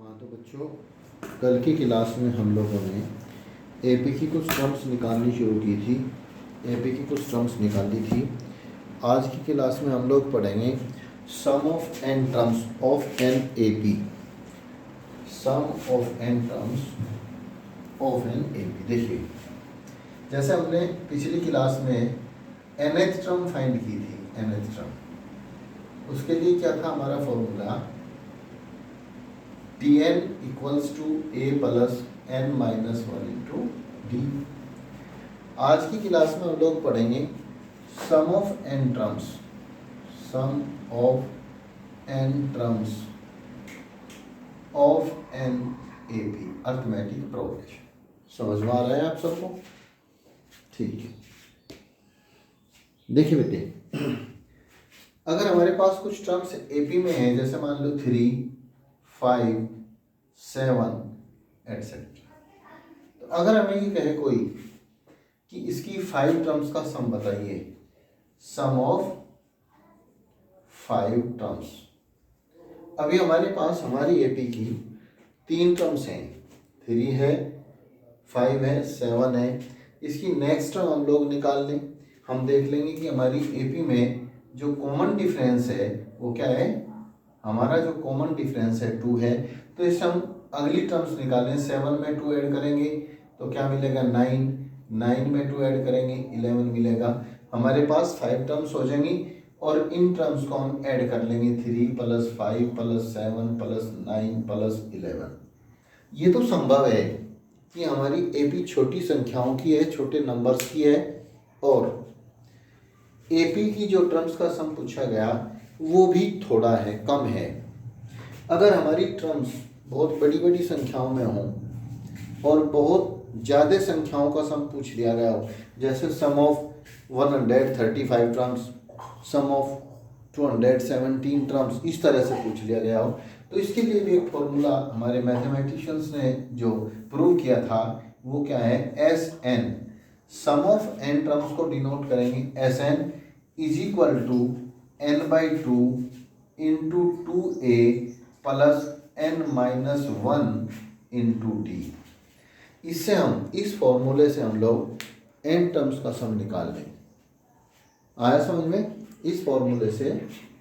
हाँ तो बच्चों, कल की क्लास में हम लोगों ने एपी की कुछ टर्म्स निकालनी शुरू की थी। एपी की कुछ टर्म्स निकाली थी। आज की क्लास में हम लोग पढ़ेंगे sum of N terms of an AP. Sum of N terms of an AP. देखिए, जैसे हमने पिछली क्लास में nth टर्म फाइंड की थी। nth टर्म, उसके लिए क्या था हमारा formula, Tn equals to a plus n minus one into d. आज की क्लास में हम लोग पढ़ेंगे sum of N terms. Sum of N terms of an AP, arithmetic progression. समझ में आ रहा है आप सबको? ठीक है। देखिए बेटे, अगर हमारे पास कुछ टर्म्स एपी में है, जैसे मान लो 3, 5, 7 एटसेट्रा, तो अगर हमें ये कहे कोई कि इसकी 5 टर्म्स का सम बताइए, सम ऑफ 5 टर्म्स। अभी हमारे पास हमारी एपी की 3 टर्म्स हैं, 3 है, 5 है, 7 है। इसकी नेक्स्ट टर्म हम लोग निकाल लें। हम देख लेंगे कि हमारी एपी में जो कॉमन डिफरेंस है वो क्या है। हमारा जो कॉमन डिफरेंस है 2 है, तो इससे हम अगली टर्म्स निकालें। 7 में 2 ऐड करेंगे तो क्या मिलेगा, 9। 9 में 2 ऐड करेंगे 11 मिलेगा। हमारे पास 5 टर्म्स हो जाएंगी और इन टर्म्स को हम ऐड कर लेंगे, 3 प्लस 5 प्लस 7 प्लस 9 प्लस 11। ये तो संभव है कि हमारी एपी छोटी संख्याओं की है, छोटे नंबर्स की है, और एपी की जो टर्म्स का सम पूछा गया वो भी थोड़ा है, कम है। अगर हमारी टर्म्स बहुत बड़ी बड़ी संख्याओं में हों और बहुत ज़्यादा संख्याओं का सम पूछ लिया गया हो, जैसे sum of 135 terms, sum of 217 terms, इस तरह से पूछ लिया गया हो, तो इसके लिए भी एक फॉर्मूला हमारे मैथमेटिशियंस ने जो प्रूव किया था वो क्या है, S N. Sum of N terms को डिनोट करेंगे S N is equal to n by 2 into 2a plus n minus 1 into D. इससे हम, इस फॉर्मूले से हम लोग n टर्म्स का सम निकाल लें। आया समझ में? इस फॉर्मूले से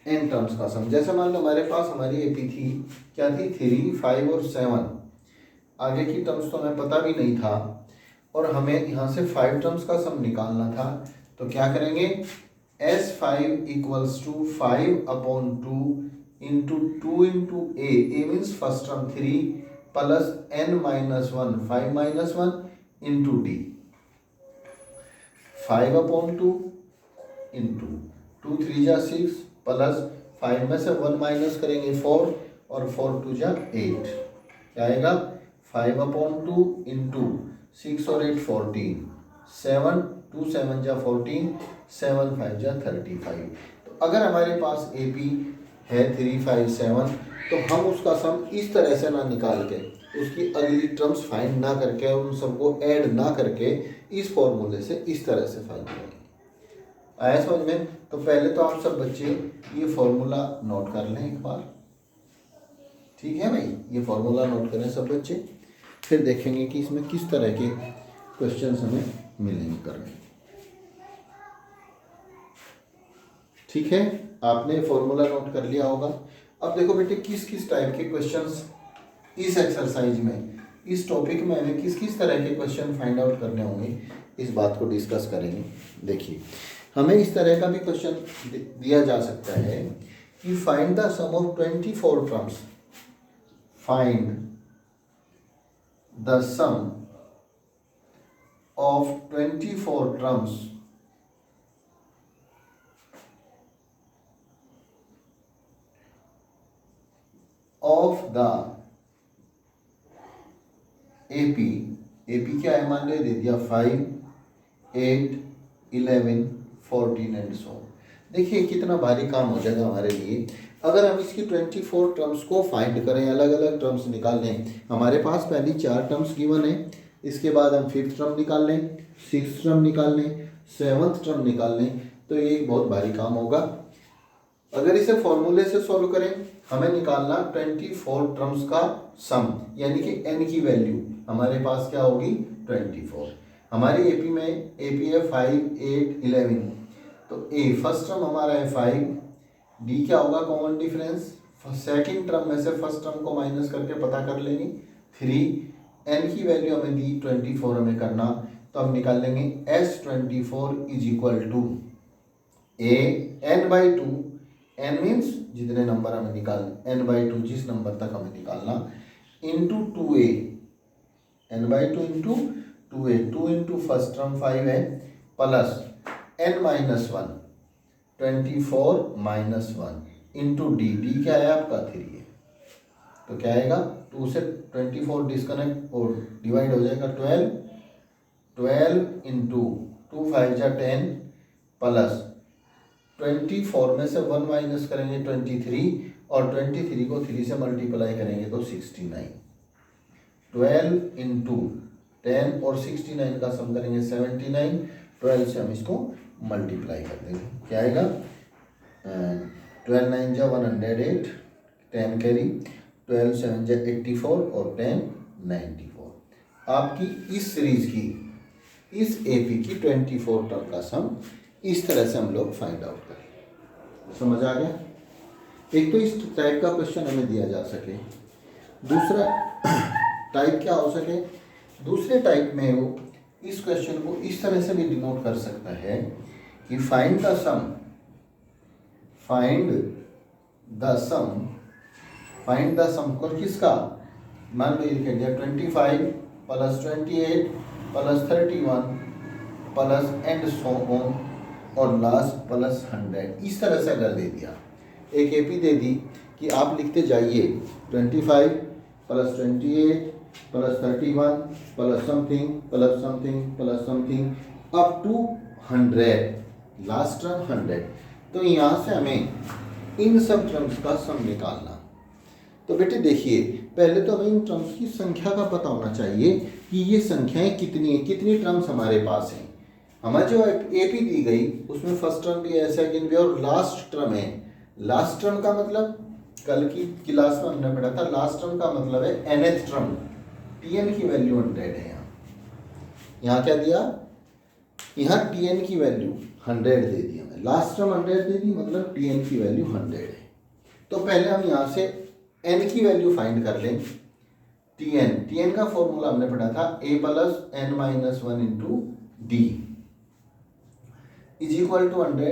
n टर्म्स का सम, जैसे मान लो हमारे पास हमारी एपी थी, क्या थी, 3, 5 और 7। आगे की टर्म्स तो हमें पता भी नहीं था और हमें यहाँ से 5 टर्म्स का सम निकालना था। तो क्या करेंगे, S5 equals to 5/2 into 2 into A means first term 3 plus n minus 1, 5 minus 1 into D. 5/2 into 2 3 जा 6 प्लस 5 में से 1 माइनस करेंगे 4 और 4 2 जा 8, क्या आएगा, 5/2 इंटू 6 और 8 14, 7 2 7 जा 14, 7 5 जा 35। तो अगर हमारे पास एपी है 3 5 7, तो हम उसका सम इस तरह से ना निकाल के, उसकी अगली टर्म्स फाइंड ना करके, उन सबको ऐड ना करके, इस फॉर्मूले से इस तरह से फाइंड करेंगे। आया समझ में? तो पहले तो आप सब बच्चे ये फॉर्मूला नोट कर लें एक बार, ठीक है भाई? ये फॉर्मूला नोट करें सब बच्चे, फिर देखेंगे कि इसमें किस तरह के क्वेश्चन हमें मिलेंगे करने। ठीक है, आपने फॉर्मूला नोट कर लिया होगा। अब देखो बेटे, किस किस टाइप के क्वेश्चंस इस एक्सरसाइज में, इस टॉपिक में हमें किस किस तरह के क्वेश्चन फाइंड आउट करने होंगे, इस बात को डिस्कस करेंगे। देखिए, हमें इस तरह का भी क्वेश्चन दिया जा सकता है कि find the sum of 24 terms. Find the sum of 24 terms of the AP. AP क्या है, मान लो दे दिया 5, 8, 11, 14 एंड सो। देखिए कितना भारी काम हो जाएगा हमारे लिए अगर हम इसकी 24 टर्म्स को फाइंड करें, अलग अलग टर्म्स निकाल लें। हमारे पास पहली 4 टर्म्स गिवन है, इसके बाद हम 5th टर्म निकाल लें, 6th टर्म निकाल लें, 7th टर्म निकाल लें, तो ये एक बहुत भारी काम होगा। अगर इसे फॉर्मूले से सॉल्व करें, हमें निकालना 24 टर्म्स का सम, यानी कि n की वैल्यू हमारे पास क्या होगी 24। हमारी एपी में एपी है 5, 8, 11, तो ए फर्स्ट टर्म हमारा है 5, डी क्या होगा कॉमन डिफरेंस, सेकंड टर्म में से फर्स्ट टर्म को माइनस करके पता कर लेंगे 3, n की वैल्यू हमें दी 24 हमें करना, तो हम निकाल लेंगे S24 is equal to A n/2, n means जितने नंबर हमें निकालना n/2 जिस नंबर तक हमें निकालना into 2a, n/2 into 2a, 2 into first term 5 है plus n-1 24 minus 1 into D, D क्या है आपका 3 है, तो क्या आएगा 2 से 24 डिस्कनेक्ट और डिवाइड हो जाएगा 12 इंटू 2 5 जा 10 प्लस 24 में से 1 माइनस करेंगे 23 और 23 को 3 से मल्टीप्लाई करेंगे तो 69, 12 इंटू 10 और 69 का सम करेंगे 79, 12 से हम इसको मल्टीप्लाई कर देंगे, क्या आएगा 12 9 जा 108, 10 कैरी, 12 7 जा 84 और 10 94। आपकी इस सीरीज की इस एपी की 24 टर्म का सम इस तरह से हम लोग फाइंड आउट करें। समझ आ गया? एक तो इस टाइप का क्वेश्चन हमें दिया जा सके, दूसरा टाइप क्या हो सके, दूसरे टाइप में वो इस क्वेश्चन को इस तरह से भी डिनोट कर सकता है कि find the sum, find the sum को किसका, मान लो ये लिख दिया 25 plus 28 plus 31 plus and so on और लास्ट प्लस 100, इस तरह से अगर दे दिया, एक एपी दे दी कि आप लिखते जाइए 25 plus 28 plus 31 plus something plus something plus something up to 100, last term 100, तो यहाँ से हमें इन सब टर्म्स का सम निकालना। तो बेटे देखिए, पहले तो हमें इन टर्म्स की संख्या का पता होना चाहिए कि ये संख्याएं कितनी हैं, कितनी टर्म्स हमारे पास हैं। हमारे जो एपी दी गई उसमें फर्स्ट टर्म भी है, सेकंड भी और लास्ट टर्म है। लास्ट टर्म का मतलब कल की क्लास में हमने पढ़ा था, लास्ट टर्म का मतलब है nth टर्म, tn की वैल्यू 100 है। यहाँ क्या दिया, यहाँ tn की वैल्यू 100 दे दी हमें, लास्ट टर्म 100 दे दी, मतलब tn की वैल्यू 100 है। तो पहले हम यहाँ से n की वैल्यू फाइंड कर लें। tn का फॉर्मूला हमने पढ़ा था a plus n-1 into D is equal to 100।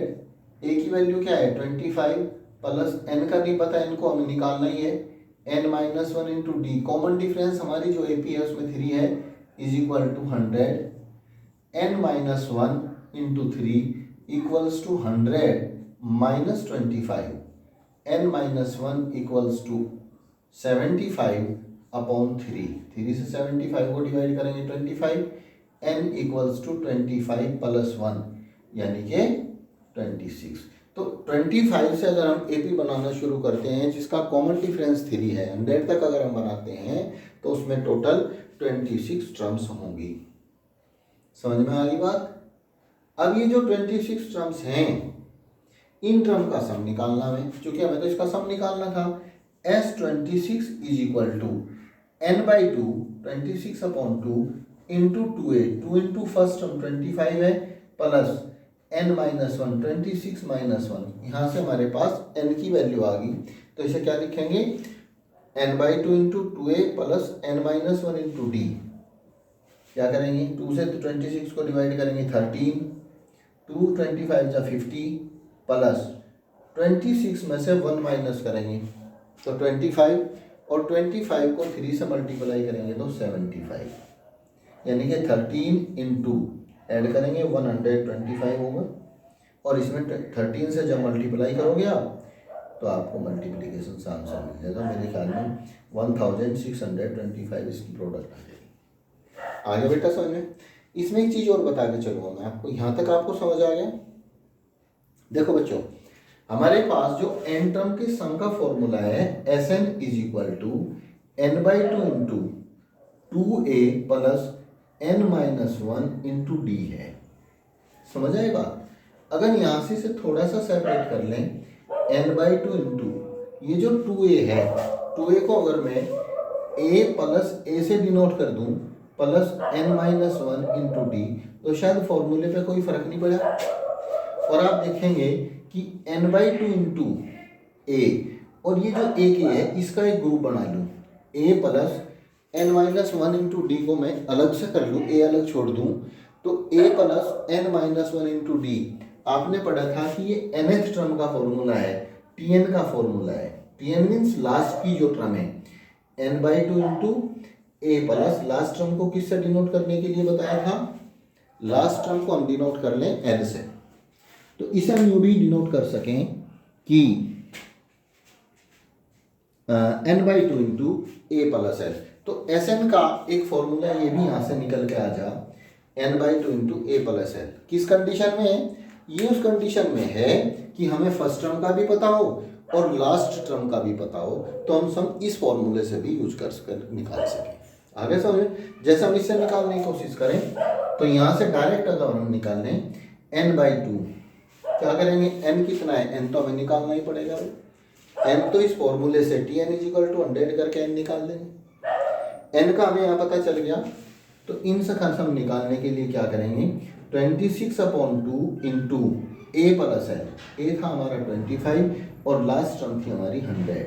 a की वैल्यू क्या है 25 प्लस n का नहीं पता, n को हमें निकालना ही है, n-1 into D, common difference हमारी जो AP है उसमें 3 है, is equal to 100, n-1 into 3 equals to 100 minus 25, n-1 equals to 75 upon 3 से 75 को डिवाइड करेंगे 25, n इक्वल्स टू 25 प्लस 1 यानी कि 26। तो 25 से अगर हम एपी बनाना शुरू करते हैं जिसका कॉमन डिफरेंस 3 है, 100 तक अगर हम बनाते हैं तो उसमें टोटल 26 टर्म्स होंगी। समझ में आ गई बात? अब ये जो 26 टर्म्स हैं, इन टर्म का सम निकालना है, क्योंकि हमें तो इसका सम निकालना था। S26 is equal to n/2 26 upon 2 into 2a, 2 into first term 25 है प्लस n-1 26 माइनस 1, यहाँ से हमारे पास n की वैल्यू आ गई, तो इसे क्या लिखेंगे n/2 into 2a plus n-1 into D. क्या करेंगे 2 से 26 को डिवाइड करेंगे 13, 2 25 जा 50 प्लस 26 में से 1 माइनस करेंगे तो 25 और 25 को 3 से मल्टीप्लाई करेंगे तो 75, यानी कि 13 इंटू ऐड करेंगे 125 होगा, और इसमें 13 से जब मल्टीप्लाई करोगे आप तो आपको मल्टीप्लिकेशन से आंसर मिल जाएगा। मेरे ख्याल में 1625 इसकी प्रोडक्ट आ जाएगी। आगे बेटा समझ में? इसमें एक चीज़ और बता के चलूँगा मैं आपको, यहाँ तक आपको समझ आ गया? देखो बच्चों, हमारे पास जो n टर्म के सम का फॉर्मूला है Sn is equal to n/2 into 2a plus n-1 into D है। समझ आए बात? अगर यहाँ से इसे थोड़ा सा सेपरेट कर लें, n/2 इंटू ये जो 2a है, 2a को अगर मैं a प्लस a से डिनोट कर दूं प्लस n-1 इंटू डी, तो शायद फॉर्मूले पे कोई फर्क नहीं पड़ा। और आप देखेंगे कि n/2 इंटू ए, और ये जो a के है इसका एक ग्रुप बना लूँ, a plus n-1 into D को मैं अलग से कर लूँ, a अलग छोड़ दूँ, तो a plus n-1 into D आपने पढ़ा था कि ये nth टर्म का फॉर्मूला है, tn का फॉर्मूला है। tn मीन्स लास्ट की जो टर्म है, n/2 इंटू ए प्लस लास्ट टर्म को किससे डिनोट करने के लिए बताया था, लास्ट टर्म को हम डिनोट कर लें n से, तो इसे हम यूं भी डिनोट कर सकें कि n/2 इंटू ए प्लस एल। तो Sn का एक फॉर्मूला ये भी यहाँ से निकल के आ जा, n/2 इंटू ए प्लस एल। किस कंडीशन में है, ये उस कंडीशन में है कि हमें फर्स्ट टर्म का भी पता हो और लास्ट टर्म का भी पता हो, तो हम सम इस फॉर्मूले से भी यूज कर निकाल सकें। आगे समझ, जैसे हम इससे निकालने की कोशिश करें, तो यहाँ से डायरेक्ट अगर हम निकाल लें n/2, क्या करेंगे, n कितना है, n तो हमें निकालना ही पड़ेगा, n तो इस फॉर्मूले से tn = 100 करके n निकाल देंगे। n का हमें यहाँ पता चल गया, तो इन से हम निकालने के लिए क्या करेंगे, 26/2 इंटू ए प्लस एल, ए था हमारा 25 और लास्ट टर्म थी हमारी 100,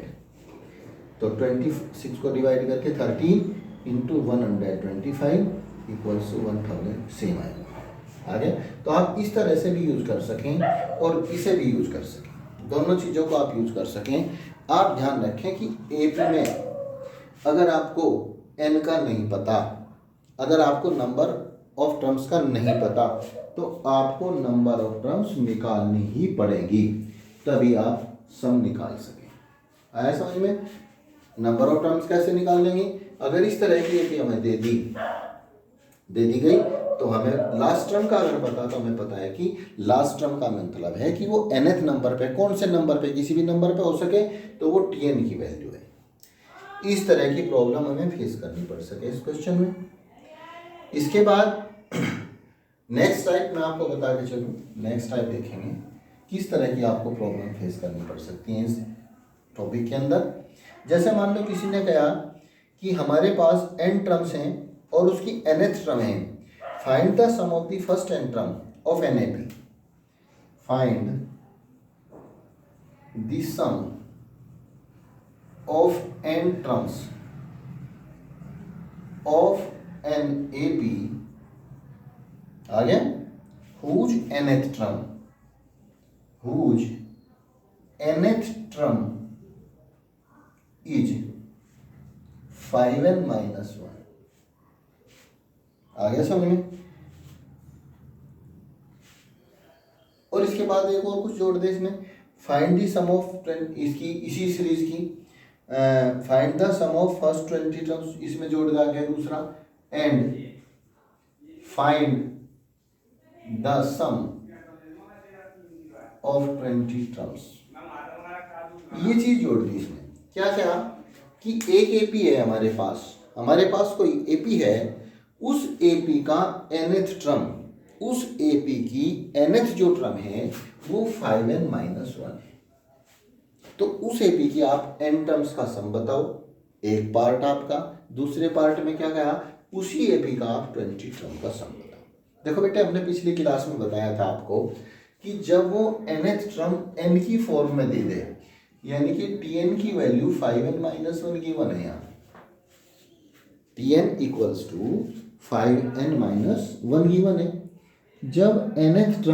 तो 26 को डिवाइड करके 13 इंटू 125 इक्वल्स टू 1000 सेम आएगा। आगे तो आप इस तरह से भी यूज कर सकें और इसे भी यूज कर सकें, दोनों चीज़ों को आप यूज कर सकें। आप ध्यान रखें कि एपी में अगर आपको एन का नहीं पता, अगर आपको नंबर ऑफ टर्म्स का नहीं पता, तो आपको नंबर ऑफ टर्म्स निकालनी ही पड़ेगी, तभी आप सम निकाल सकें। आया समझ में? नंबर ऑफ टर्म्स कैसे निकाल लेंगे, अगर इस तरह की एपी हमें दे दी गई, तो हमें लास्ट टर्म का अगर पता, तो हमें पता है कि लास्ट टर्म का मतलब है कि वो nth नंबर पे, कौन से नंबर पे, किसी भी नंबर पे हो सके, तो वो tn की वैल्यू है। इस तरह की प्रॉब्लम हमें फेस करनी पड़ सके इस क्वेश्चन में। इसके बाद नेक्स्ट टाइप मैं आपको बता के चलूँ, नेक्स्ट टाइप देखेंगे किस तरह की आपको प्रॉब्लम फेस करनी पड़ सकती है इस टॉपिक के अंदर। जैसे मान लो किसी ने कहा कि हमारे पास n टर्म्स हैं और उसकी nth टर्म है, find the sum of the first n term of an AP, find the sum of n terms of an AP, आ गया, whose nth term, whose nth term is 5n-1, आ गया समझ में। और इसके बाद एक और कुछ जोड़ दे इसमें, फाइंड द सम ऑफ, इसकी इसी सीरीज की find the sum of first 20 terms, इसमें जोड़ दिया गया दूसरा, and find the sum of 20 terms. ये चीज जोड़ दी इसमें, क्या क्या कि एक एपी है हमारे पास कोई एपी है, उस एपी का nth टर्म, उस एपी की nth जो टर्म है वो 5n-1 है। तो उस एपी की आप n टर्म्स का सम बताओ, एक पार्ट आपका, दूसरे पार्ट में क्या कहा, उसी एपी का आप 20 टर्म का सम बताओ। देखो बेटे, हमने पिछली क्लास में बताया था आपको कि जब वो nth टर्म n की फॉर्म में दे दे, यानी कि tn की वैल्यू 5n-1 गिवन है यहाँ, tn equals to 5n-1 given है। जब nth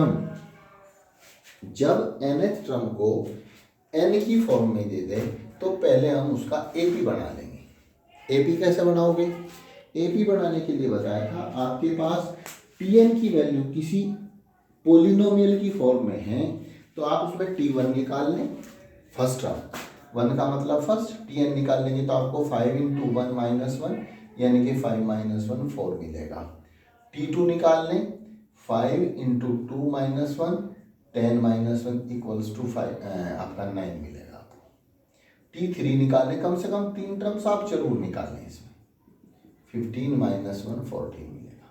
टर्म को n की फॉर्म में दे दे, तो पहले हम उसका एपी बना लेंगे। एपी कैसे बनाओगे, एपी बनाने के लिए बताया था, आपके पास tn की वैल्यू किसी पोलिनोमियल की फॉर्म में है, तो आप उसमें t1 निकाल लें, फर्स्ट टर्म, 1 का मतलब फर्स्ट, tn निकाल लेंगे तो आपको 5 × 1 - 1 यानी कि 5 - 1 4 मिलेगा। t2 निकाल लें, 5 × 2 - 1 10 - 1 इक्वल्स टू 5 आपका 9 मिलेगा आपको। t3 निकालने, कम से कम 3 टर्म्स आप जरूर निकालें इसमें, 15 - 1 14 मिलेगा।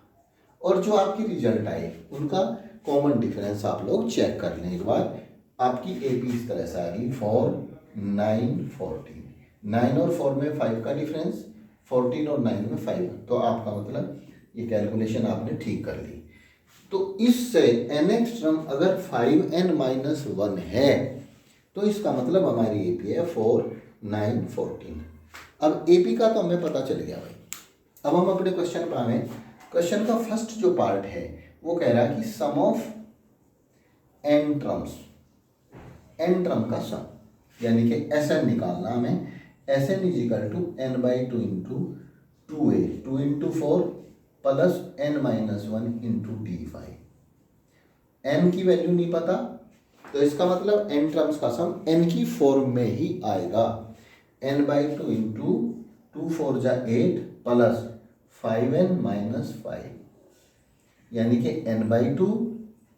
और जो आपकी रिजल्ट आए उनका कॉमन डिफरेंस आप लोग चेक कर लें एक बार, आपकी एपी इस तरह से आ गई 4 9 14, 9 और 4 में 5 का डिफरेंस, 14 और 9 में 5, तो आपका मतलब ये कैलकुलेशन आपने ठीक कर ली। तो इससे nth टर्म अगर 5n-1 है तो इसका मतलब हमारी एपी है 4 9 14। अब एपी का तो हमें पता चल गया भाई। अब हम अपने क्वेश्चन पर आए। क्वेश्चन का फर्स्ट जो पार्ट है वो कह रहा है कि sum of n terms, n term का सम, यानी कि Sn निकालना हमें। Sn is equal to n/2 into 2a, 2 into 4 plus n-1 into d5। n की वैल्यू नहीं पता तो इसका मतलब n टर्म्स का सम n की फॉर्म में ही आएगा। n/2 इंटू 2 4 जा 8 प्लस 5n-5, यानी कि n/2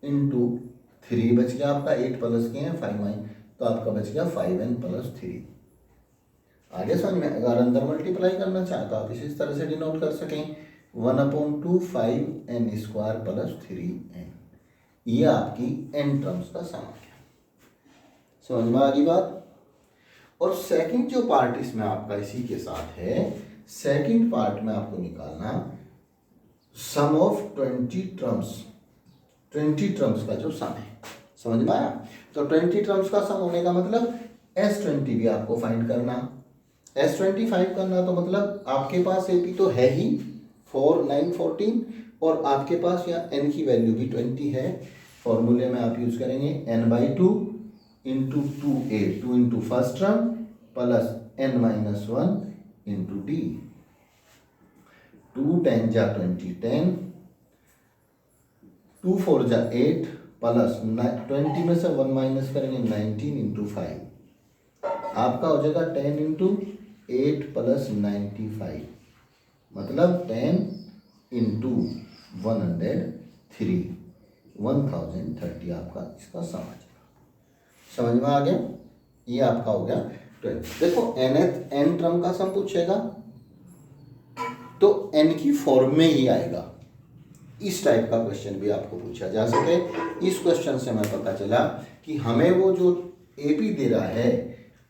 इंटू 3 बच गया आपका, 8 प्लस के हैं 5 तो आपका बच गया 5n + 3। आगे समझ में, अगर अंदर मल्टीप्लाई करना चाहे तो आप इस तरह से डिनोट कर सकें 1/2 5n² प्लस 3n। ये आपकी n टर्म्स का सम आ गया। समझ में आ गई बात। और सेकंड जो पार्ट इसमें आपका इसी के साथ है, सेकंड पार्ट में आपको निकालना सम ऑफ 20 टर्म्स, 20 टर्म्स का जो सम है। समझ में आया। तो 20 टर्म्स का सम होने का मतलब S20 भी आपको फाइंड करना, S25 करना। तो मतलब आपके पास एपी तो है ही 4 9 14 और आपके पास यहाँ n की वैल्यू भी 20 है। फॉर्मूले में आप यूज करेंगे n/2 into 2a, 2 into first term plus n-1 into d। 2 10 जा 20 10, 2 4 जा 8 प्लस 20 में से 1 माइनस करेंगे 19 इंटू 5, आपका हो जाएगा 10 इंटू 8 प्लस 95, मतलब 10 इंटू 103, 1030 आपका इसका सम आ जाएगा। समझ में आ गया। ये आपका हो गया 12। देखो n टर्म का सम पूछेगा तो n की फॉर्म में ही आएगा। इस टाइप का क्वेश्चन भी आपको पूछा जा सके। इस क्वेश्चन से हमें पता चला कि हमें वो जो एपी दे रहा है,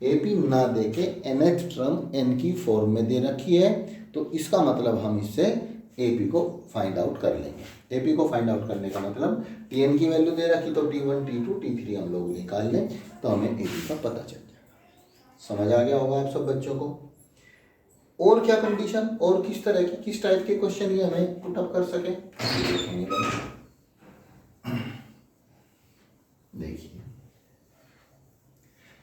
एपी ना देके nth टर्म n की फॉर्म में दे रखी है, तो इसका मतलब हम इससे एपी को फाइंड आउट कर लेंगे। एपी को फाइंड आउट करने का मतलब टीएन की वैल्यू दे रखी तो T1 T2 T3 हम लोग निकाल लें तो हमें एपी का पता चल जाएगा। समझ आ गया होगा आप सब बच्चों को। और क्या कंडीशन और किस तरह की, किस टाइप के क्वेश्चन ये हमें पुट अप कर सके, देखिए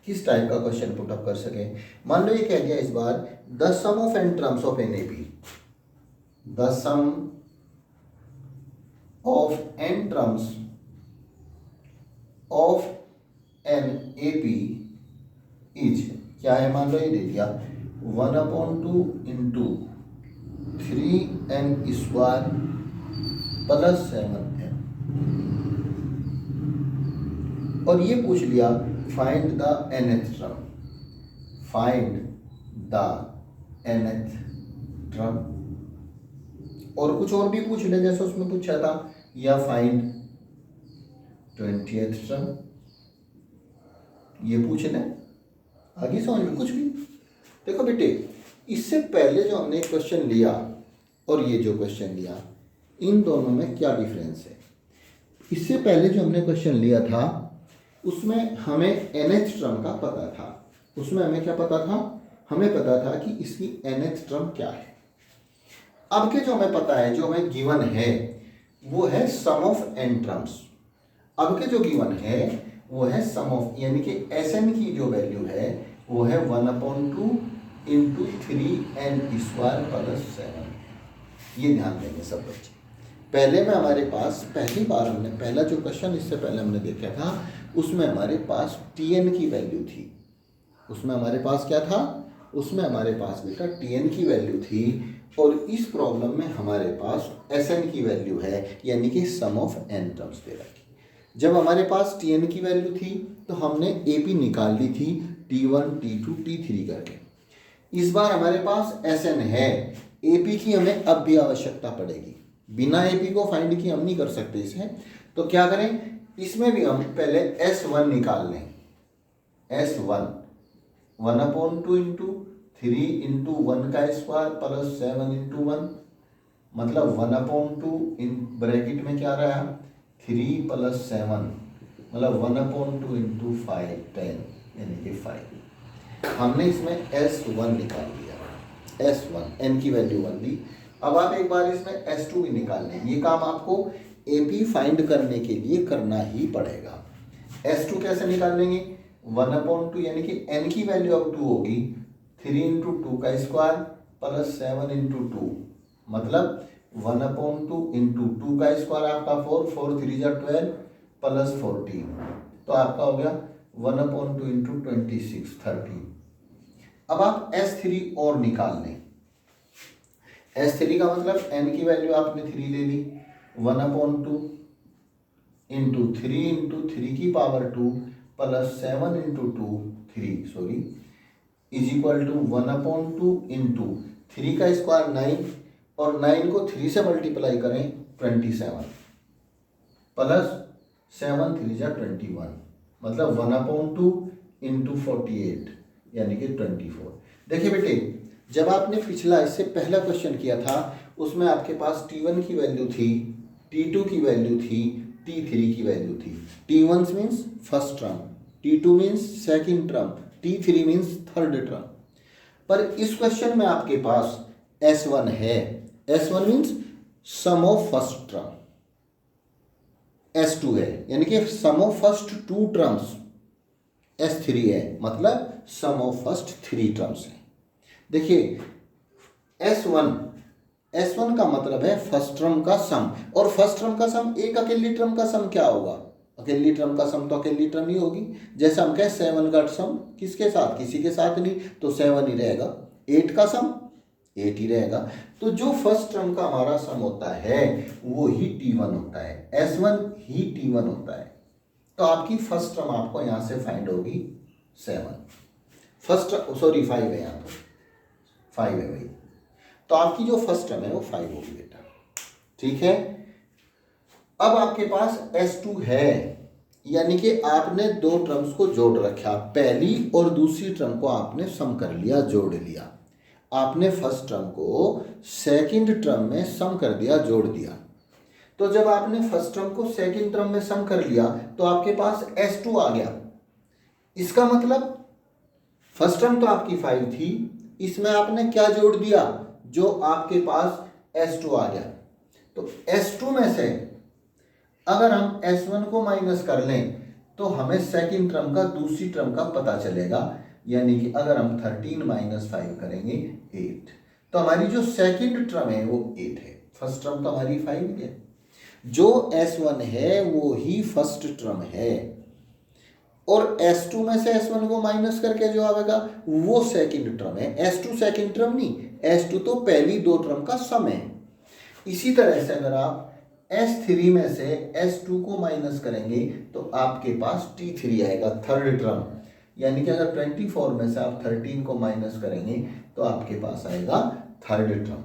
किस टाइप का क्वेश्चन पुट अप कर सके। मान लो ये कह दिया इस बार the sum of n terms of an AP, the sum of n terms of an AP is, क्या है, मान लो ये दे दिया 1/2 इंटू 3n² प्लस 7n, और ये पूछ लिया find the nth term, find the nth term. और कुछ और भी पूछ ले, जैसे उसमें पूछा था या फाइंड 20th टर्म, ये पूछ ले आगे समझ में कुछ भी। देखो बेटे, इससे पहले जो हमने क्वेश्चन लिया और ये जो क्वेश्चन लिया, इन दोनों में क्या डिफरेंस है। इससे पहले जो हमने क्वेश्चन लिया था उसमें हमें nth टर्म का पता था, उसमें हमें क्या पता था, हमें पता था कि इसकी nth टर्म क्या है। अब के जो हमें पता है, जो हमें गिवन है वो है सम ऑफ n टर्म्स। अब के जो गिवन है वो है सम ऑफ, यानी कि Sn की जो वैल्यू है वो है 1/2 इंटू 3n² प्लस 7। ये ध्यान देंगे सब बच्चे। पहले में हमारे पास, पहली बार हमने, पहला जो क्वेश्चन इससे पहले हमने देखा था उसमें हमारे पास Tn की वैल्यू थी। उसमें हमारे पास क्या था, उसमें हमारे पास बेटा Tn की वैल्यू थी, और इस प्रॉब्लम में हमारे पास Sn की वैल्यू है, यानी कि सम ऑफ n टर्म्स दे रखी। जब हमारे पास Tn की वैल्यू थी तो हमने AP निकाल ली थी T1 T2 T3 करके। इस बार हमारे पास Sn है, AP की हमें अब भी आवश्यकता पड़ेगी। बिना AP को फाइंड किए हम नहीं कर सकते इसे, तो क्या करें, इसमें भी हम पहले S1 निकाल लें। S1 1/2 इंटू 3 इंटू 1 का स्क्वायर प्लस 7 इंटू 1, मतलब 1/2 इन ब्रैकेट में क्या रहा 3 प्लस 7, मतलब 1/2 इंटू 5 10 यानी कि 5। हमने इसमें S1 निकाल लिया, S1 n की वैल्यू 1 दी। अब आप एक बार इसमें S2 भी निकाल लें। ये काम आपको AP फाइंड करने के लिए करना ही पड़ेगा। S2 कैसे निकाल लेंगे, 1/2 यानी कि n की वैल्यू अब 2 होगी, 3 इंटू 2 का स्क्वायर प्लस 7 इंटू 2, मतलब 1/2 इंटू 2 का स्क्वायर आपका 4, 4 3 जा 12 प्लस 14, तो आपका हो गया 1/2 इंटू 26 30। अब आप S3 और निकाल लें। S3 का मतलब n की वैल्यू आपने 3 ले ली, 1/2 इंटू 3 इंटू 3 की power 2 plus 7 into 2 3 sorry is equal to 1/2 into 3 का स्क्वायर 9 और 9 को 3 से मल्टीप्लाई करें 27 प्लस 7 3 जा 21, मतलब 1/2 इंटू 48 यानी कि 24। देखिए बेटे, जब आपने पिछला इससे पहला क्वेश्चन किया था उसमें आपके पास T1 की वैल्यू थी, T2 की वैल्यू थी, T3 की वैल्यू थी। T1 means first term, T2 means second term, T3 means third term. पर इस क्वेश्चन में आपके पास S1 है। S1 means sum of first term, S2 है यानी कि sum of first 2 terms, S3 है मतलब सम ऑफ फर्स्ट 3 टर्म्स है। देखिए S1 का मतलब है फर्स्ट टर्म का सम, और फर्स्ट टर्म का सम एक अकेली टर्म का सम क्या होगा, अकेली टर्म का सम तो अकेली टर्म ही होगी। जैसे हम कहें 7 का सम किसके साथ, किसी के साथ नहीं, तो 7 ही रहेगा। 8 का सम 8 ही रहेगा। तो जो फर्स्ट टर्म का हमारा सम होता है वो ही T1 होता है, S1 ही T1 होता है। तो आपकी फर्स्ट टर्म आपको यहां से फाइंड होगी 7, फर्स्ट सॉरी 5 है, यहाँ पर 5 है भाई। तो आपकी जो फर्स्ट टर्म है वो 5 होगी बेटा, ठीक है। अब आपके पास S2 है, यानी कि आपने दो टर्म्स को जोड़ रखा, पहली और दूसरी टर्म को आपने सम कर लिया, जोड़ लिया। आपने फर्स्ट टर्म को सेकंड टर्म में सम कर दिया, जोड़ दिया। तो जब आपने फर्स्ट टर्म को सेकंड टर्म में सम कर लिया तो आपके पास S2 आ गया। इसका मतलब फर्स्ट टर्म तो आपकी 5 थी, इसमें आपने क्या जोड़ दिया, जो आपके पास S2 आ गया। तो S2 में से अगर हम S1 को माइनस कर लें तो हमें सेकंड टर्म का, दूसरी टर्म का पता चलेगा। यानी कि अगर हम 13 माइनस 5 करेंगे 8, तो हमारी जो सेकंड टर्म है वो 8 है, फर्स्ट टर्म तो हमारी 5 है। जो S1 है वो ही फर्स्ट टर्म है, और S2 में से S1 को माइनस करके जो आएगा वो सेकंड टर्म है। S2 सेकंड टर्म नहीं, S2 तो पहली दो टर्म का सम है। इसी तरह से अगर आप S3 में से S2 को माइनस करेंगे तो आपके पास T3 आएगा, थर्ड टर्म। यानी कि अगर 24 में से आप 13 को माइनस करेंगे तो आपके पास आएगा थर्ड टर्म।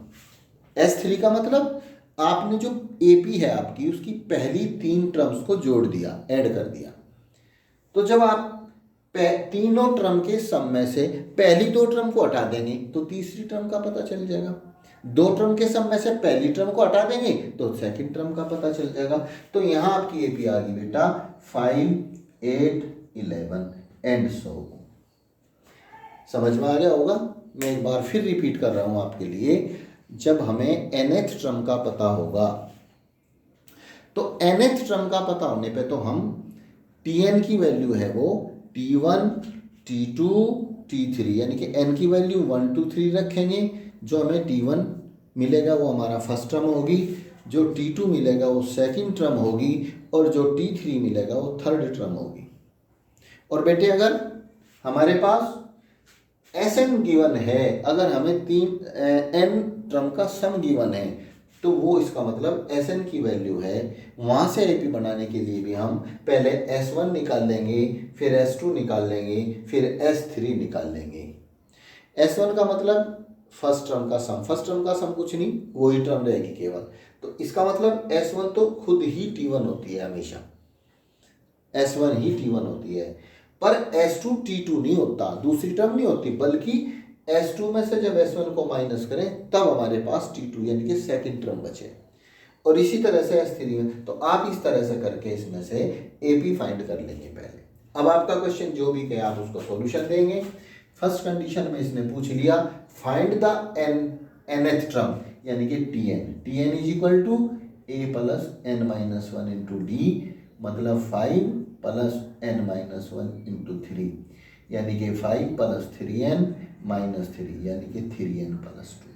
S3 का मतलब आपने जो AP है आपकी, उसकी पहली 3 टर्म्स को जोड़ दिया, ऐड कर दिया। तो जब आप तीनों टर्म के सम में से पहली दो टर्म को हटा देंगे तो तीसरी टर्म का पता चल जाएगा। दो टर्म के सम में से पहली टर्म को हटा देंगे तो सेकंड टर्म का पता चल जाएगा। तो यहां आपकी AP आ गई बेटा 5 8 11 एंड सो। समझ में आ गया होगा। मैं एक बार फिर रिपीट कर रहा हूं आपके लिए। जब हमें nth टर्म का पता होगा तो nth टर्म का पता होने पे तो हम Tn की वैल्यू है वो T1 T2 T3 यानी कि n की वैल्यू 1 2 3 रखेंगे। जो हमें T1 मिलेगा वो हमारा फर्स्ट टर्म होगी, जो T2 मिलेगा वो सेकंड टर्म होगी, और जो T3 मिलेगा वो थर्ड टर्म होगी। और बेटे अगर हमारे पास Sn गिवन है, अगर हमें n टर्म का सम गिवन है तो वो इसका मतलब Sn की वैल्यू है। वहां से AP बनाने के लिए भी हम पहले S1 निकाल लेंगे, फिर S2 निकाल लेंगे, फिर S3 निकाल लेंगे। S1 का मतलब फर्स्ट टर्म का सम, फर्स्ट टर्म का सम कुछ नहीं, वही टर्म रहेगी केवल। तो इसका मतलब S1 तो खुद ही T1 होती है, हमेशा S1 ही T1 होती है। पर S2 T2 नहीं होता, दूसरी टर्म नहीं होती, बल्कि S2 में से जब S1 को माइनस करें तब हमारे पास T2 यानी कि सेकंड टर्म बचे। और इसी तरह से S3 में, तो आप इस तरह से करके इसमें से AP फाइंड कर लेंगे पहले। अब आपका क्वेश्चन जो भी कहे आप उसको सॉल्यूशन देंगे। फर्स्ट कंडीशन में इसने पूछ लिया फाइंड द nth टर्म यानी कि Tn is equal to A plus n minus 1 into D, मतलब 5 प्लस n माइनस 1 इंटू 3 यानी कि 5 प्लस 3n माइनस 3 यानी कि 3n प्लस 2।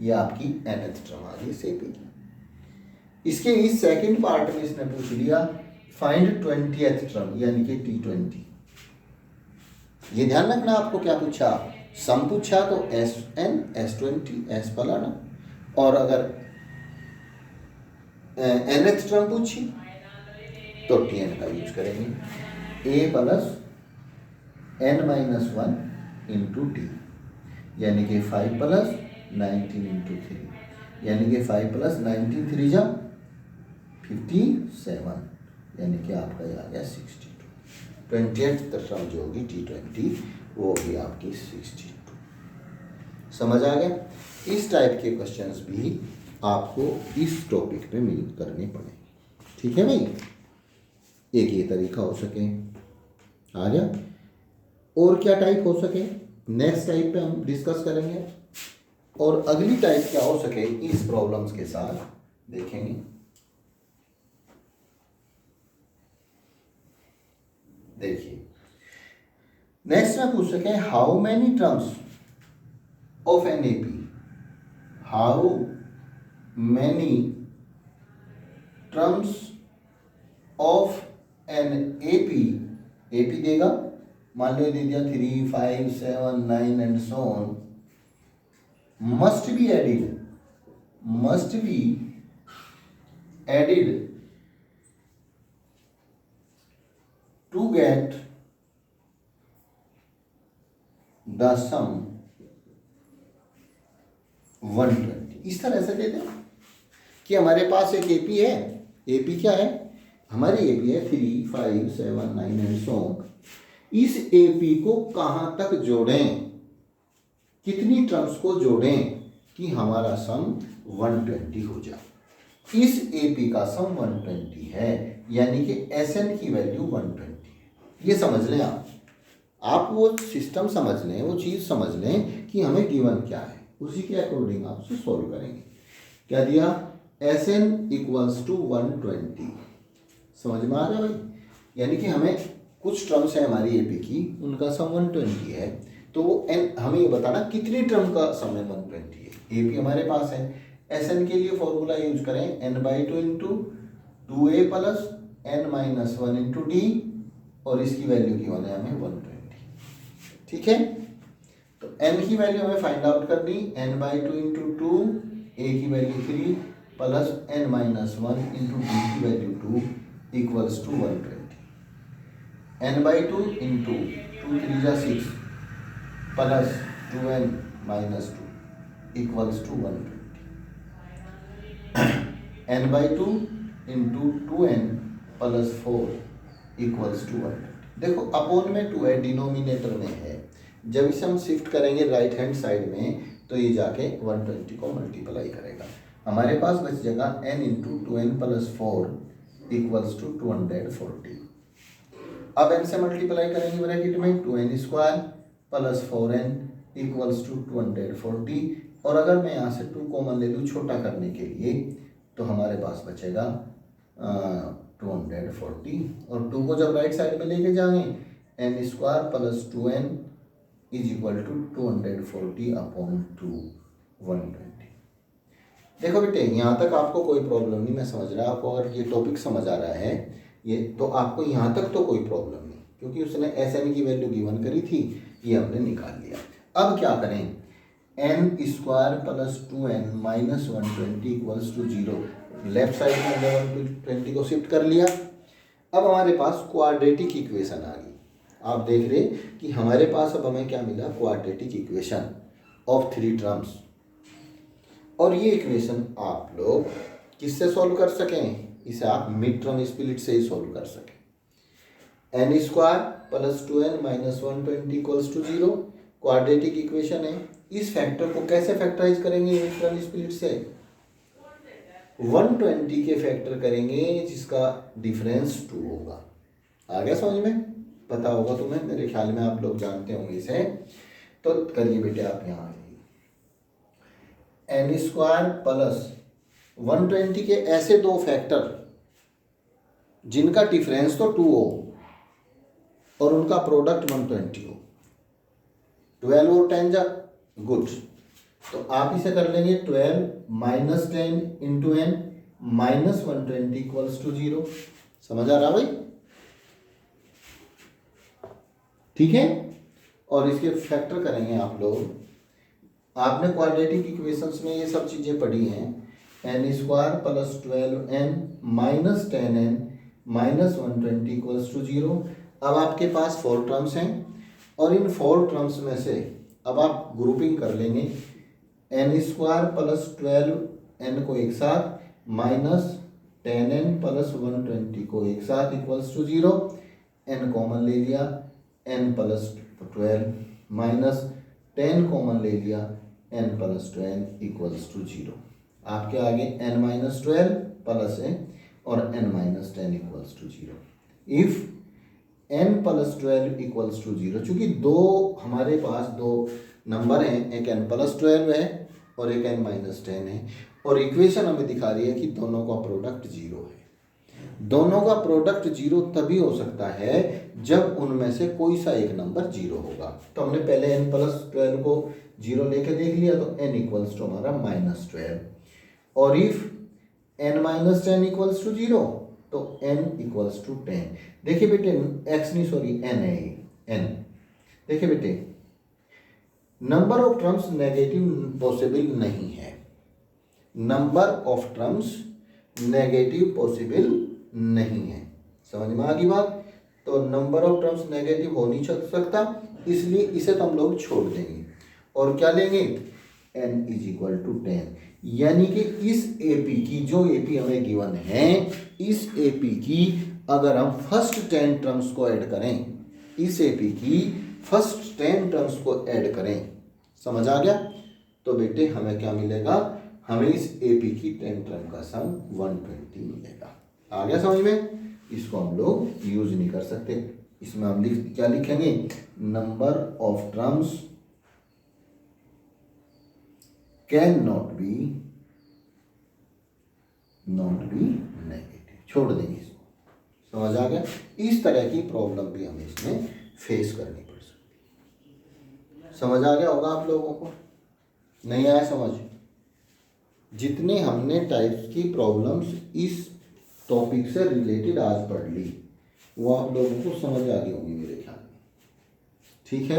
ये आपकी nth टर्म आ गई सेपी की। इसके इस सेकंड पार्ट में इसने पूछ लिया फाइंड 20th टर्म यानी कि T20। ये ध्यान रखना आपको क्या पूछा, सम पूछा तो Sn S20 S फलाना, और अगर nth टर्म पूछी तो Tn का यूज करेंगे। A plus n minus 1 into T यानी कि 5 प्लस 19 इंटू 3 यानी कि 5 प्लस 19 3 जा 57 यानी कि आपका ये आ गया 62। 20th टर्म जो होगी T20 वो होगी आपकी 62। समझ आ गया। इस टाइप के क्वेश्चंस भी आपको इस टॉपिक पे मिल करने पड़े। ठीक है भाई, एक ये तरीका हो सके, आ गया। और क्या टाइप हो सके नेक्स्ट टाइप पे हम डिस्कस करेंगे, और अगली टाइप क्या हो सके इस प्रॉब्लम्स के साथ देखेंगे। देखिए नेक्स्ट में पूछ सके how many terms of an AP, how many terms of an AP, AP देगा, मान लो दे दिया 3 5 7 9 and so on, must be added to get the sum 120। इस तरह से दे दें कि हमारे पास एक एपी है, एपी क्या है हमारी एपी है 3 5 7 9 एंड सो ऑन। इस एपी को कहां तक जोड़ें, कितनी टर्म्स को जोड़ें कि हमारा सम 120 हो जाए। इस एपी का सम 120 है यानी कि Sn की वैल्यू 120। ये समझ लें आप वो सिस्टम समझ लें, वो चीज़ समझ लें कि हमें गिवन क्या है, उसी के अकॉर्डिंग आप उसे सॉल्व करेंगे। क्या दिया Sn इक्वल्स टू 120। समझ में आ रहा है भाई, यानी कि हमें कुछ टर्म्स है हमारी एपी की, उनका सम 120 है, तो वो n हमें ये बताना कितनी टर्म का सम है 120 है। एपी हमारे पास है, Sn के लिए फॉर्मूला यूज करें n/2 into 2a plus n minus 1 into D, और इसकी वैल्यू की होना है हमें 120। ठीक है, तो n की वैल्यू हमें फाइंड आउट करनी, n/2 इंटू 2, a की value 3 plus n minus 1 into d की value 2 equals to 120। n/2 into 2 3 जा 6 plus 2n minus 2 equals to 120। n/2 into 2n plus 4 equals to 120। देखो अपोन में 2 है, डिनोमिनेटर में है, जब इसे हम शिफ्ट करेंगे राइट हैंड साइड में तो ये जाके 120 को मल्टीप्लाई करेगा। हमारे पास बच जाएगा n into 2n plus 4 equals to 240। अब n से मल्टीप्लाई करेंगे ब्रैकेट में, 2n square plus 4n equals to 240, और अगर मैं यहाँ से 2 कॉमन ले लूँ छोटा करने के लिए तो हमारे पास बचेगा 240, और 2 को जब राइट साइड में लेके जाएंगे n square plus 2n is equal to 240 upon 120। देखो बेटे यहाँ तक आपको कोई प्रॉब्लम नहीं, मैं समझ रहा आपको अगर ये टॉपिक समझ आ रहा है ये, तो आपको यहाँ तक तो कोई प्रॉब्लम नहीं, क्योंकि उसने Sn की वैल्यू गिवन करी थी, ये हमने निकाल लिया। अब क्या करें, n square plus 2n minus 120 equals to 0, left side में 120 को शिफ्ट कर लिया। अब हमारे पास क्वाड्रेटिक इक्वेशन आ गई। आप देख रहे कि हमारे पास अब हमें क्या मिला, क्वाड्रेटिक इक्वेशन ऑफ 3 टर्म्स। और ये इक्वेशन आप लोग किससे सॉल्व कर सकें, इसे आप मिड टर्म स्प्लिट से ही सॉल्व कर सकें। n square plus 2n minus 120 equals to 0 quadratic equation है। इस फैक्टर को कैसे फैक्टराइज करेंगे इलेक्ट्रॉन स्पिरिट से? 120 के फैक्टर करेंगे जिसका डिफरेंस 2 होगा। आ गया समझ में? पता होगा तुम्हें, मेरे ख्याल में आप लोग जानते होंगे इसे। तो करिए बेटे आप यहाँ एन स्क्वायर प्लस 120 के ऐसे दो फैक्टर जिनका डिफरेंस तो 2 हो और उनका प्रोडक्ट 120 हो। 12 और 10 जा गुड, तो आप इसे कर लेंगे 12 minus 10 into N minus 120 equals to 0। समझ आ रहा भाई? ठीक है। और इसके फैक्टर करेंगे आप लोग। आपने क्वाड्रेटिक इक्वेशंस में ये सब चीजें पढ़ी हैं। N square plus 12n minus 10n minus 120 equals to 0। अब आपके पास 4 टर्म्स हैं और इन 4 टर्म्स में से अब आप ग्रुपिंग कर लेंगे। एन स्क्वायर प्लस 12n को एक साथ माइनस 10n प्लस 120 को एक साथ इक्वल्स टू 0। n कॉमन ले लिया, n प्लस 12 माइनस 10 कॉमन ले लिया, n प्लस 12 इक्वल्स टू 0। आपके आगे n माइनस 12 प्लस है और n minus 10 equals to 0। If n plus 12 equals to 0, चूंकि दो हमारे पास दो नंबर हैं, एक n प्लस 12 है और एक n माइनस 10 है, और इक्वेशन हमें दिखा रही है कि दोनों का प्रोडक्ट 0 है। दोनों का प्रोडक्ट 0 तभी हो सकता है जब उनमें से कोई सा एक नंबर 0 होगा। तो हमने पहले n प्लस 12 को 0 लेके देख लिया, तो n इक्वल्स टू हमारा माइनस 12। और if n minus 10 equals to 0 तो n इक्वल्स टू 10। देखिए बेटे x नहीं सॉरी n है, n। देखिए बेटे number of terms negative possible नहीं है। Number of terms negative possible नहीं है। समझ में आ गई बात? तो नंबर ऑफ टर्म्स नेगेटिव हो नहीं सकता, इसलिए इसे तो हम लोग छोड़ देंगे और क्या लेंगे? n is equal to 10। यानी कि इस AP की, जो AP हमें गिवन है, इस AP की अगर हम फर्स्ट 10 टर्म्स को ऐड करें, इस AP की फर्स्ट 10 टर्म्स को ऐड करें, समझ आ गया? तो बेटे हमें क्या मिलेगा? हमें इस AP की 10 टर्म का सम 120 मिलेगा। आ गया समझ में? इसको हम लोग यूज नहीं कर सकते। इसमें हम क्या लिखेंगे? Number of terms can not be negative, छोड़ देंगे इसको। समझ आ गया? इस तरह की प्रॉब्लम भी हमें इसमें फेस करनी पड़ सकती है। समझ आ गया होगा आप लोगों को? नहीं आया समझ? जितने हमने टाइप्स की प्रॉब्लम्स इस टॉपिक से रिलेटेड आज पढ़ ली, वो आप लोगों को समझ आ गई होंगी मेरे ख्याल में। ठीक है भाई?